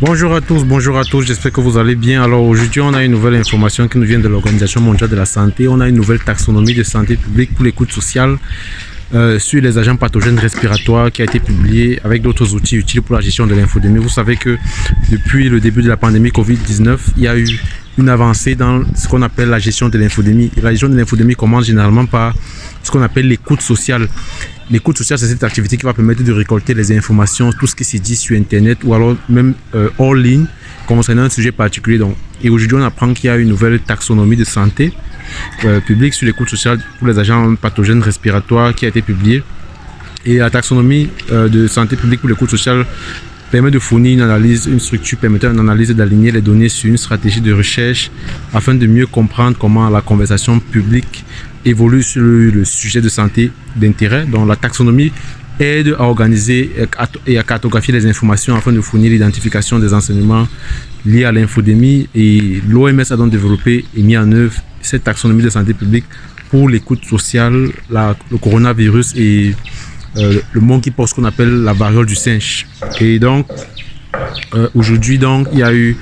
Bonjour à tous, j'espère que vous allez bien. Alors aujourd'hui, on a une nouvelle information qui nous vient de l'Organisation mondiale de la santé. On a une nouvelle taxonomie de santé publique pour l'écoute sociale sur les agents pathogènes respiratoires qui a été publiée avec d'autres outils utiles pour la gestion de l'infodémie. Vous savez que depuis le début de la pandémie Covid-19, il y a eu une avancée dans ce qu'on appelle la gestion de l'infodémie. La gestion de l'infodémie commence généralement par ce qu'on appelle l'écoute sociale. L'écoute sociale, c'est cette activité qui va permettre de récolter les informations, tout ce qui se dit sur Internet ou alors même hors ligne concernant un sujet particulier. Donc, et aujourd'hui, on apprend qu'il y a une nouvelle taxonomie de santé publique sur l'écoute sociale pour les agents pathogènes respiratoires qui a été publiée. Et la taxonomie de santé publique pour l'écoute sociale permet de fournir une analyse, une structure permettant une analyse et d'aligner les données sur une stratégie de recherche afin de mieux comprendre comment la conversation publique évolue sur le sujet de santé d'intérêt. Donc la taxonomie aide à organiser et à cartographier les informations afin de fournir l'identification des enseignements liés à l'infodémie. Et l'OMS a donc développé et mis en œuvre cette taxonomie de santé publique pour l'écoute sociale, le coronavirus et le monkeypox qu'on appelle la variole du singe. Et donc aujourd'hui, donc, il y a eu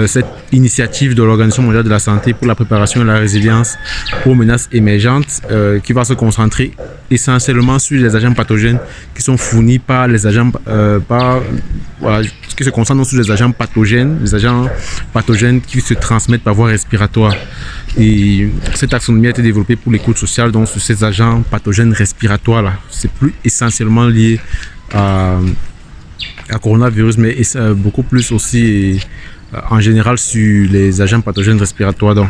cette initiative de l'Organisation mondiale de la santé pour la préparation et la résilience aux menaces émergentes qui va se concentrer essentiellement sur les agents pathogènes qui sont fournis par les agents qui se concentrent sur les agents pathogènes qui se transmettent par voie respiratoire. Et cette taxonomie a été développée pour l'écoute sociale, donc sur ces agents pathogènes respiratoires là. C'est plus essentiellement lié à coronavirus, mais beaucoup plus aussi en général sur les agents pathogènes respiratoires. Donc,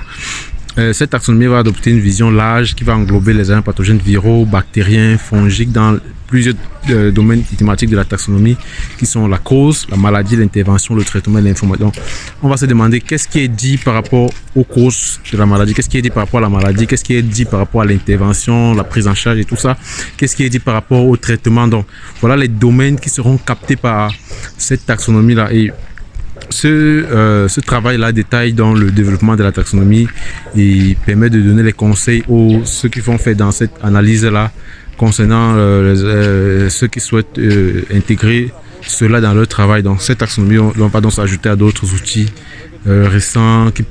cette taxonomie va adopter une vision large qui va englober les agents pathogènes viraux, bactériens, fongiques dans plusieurs domaines thématiques de la taxonomie qui sont la cause, la maladie, l'intervention, le traitement et l'information. Donc, on va se demander qu'est-ce qui est dit par rapport aux causes de la maladie, qu'est-ce qui est dit par rapport à la maladie, qu'est-ce qui est dit par rapport à l'intervention, la prise en charge et tout ça, qu'est-ce qui est dit par rapport au traitement. Donc, voilà les domaines qui seront captés par cette taxonomie-là. Et ce travail-là détaille dans le développement de la taxonomie et permet de donner les conseils aux ceux qui vont faire dans cette analyse-là concernant ceux qui souhaitent intégrer cela dans leur travail. Donc cette taxonomie va donc s'ajouter à d'autres outils récents qui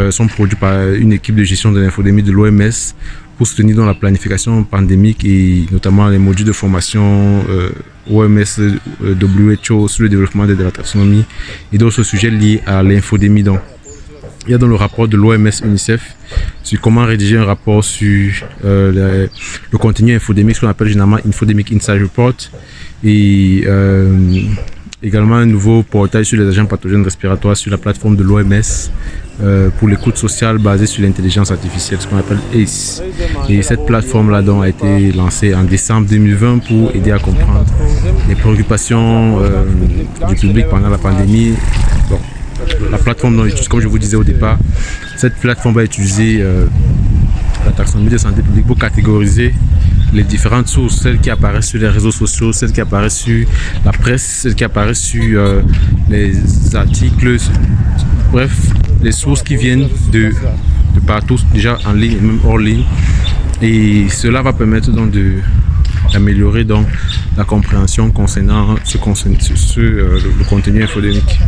sont produits par une équipe de gestion de l'infodémie de l'OMS pour soutenir dans la planification pandémique et notamment les modules de formation OMS, WHO sur le développement de la taxonomie et d'autres sujets liés à l'infodémie. Donc, il y a dans le rapport de l'OMS UNICEF sur comment rédiger un rapport sur le contenu infodémique, ce qu'on appelle généralement Infodemic Insight Report, et également un nouveau portail sur les agents pathogènes respiratoires sur la plateforme de l'OMS pour l'écoute sociale basée sur l'intelligence artificielle, ce qu'on appelle ACE. Et cette plateforme-là donc a été lancée en décembre 2020 pour aider à comprendre les préoccupations du public pendant la pandémie. Bon, la plateforme, comme je vous disais au départ, cette plateforme va utiliser la taxonomie de santé publique pour catégoriser les différentes sources, celles qui apparaissent sur les réseaux sociaux, celles qui apparaissent sur la presse, celles qui apparaissent sur les articles, bref, les sources qui viennent de partout, déjà en ligne et même hors ligne. Et cela va permettre donc d'améliorer donc la compréhension concernant le contenu infodémique.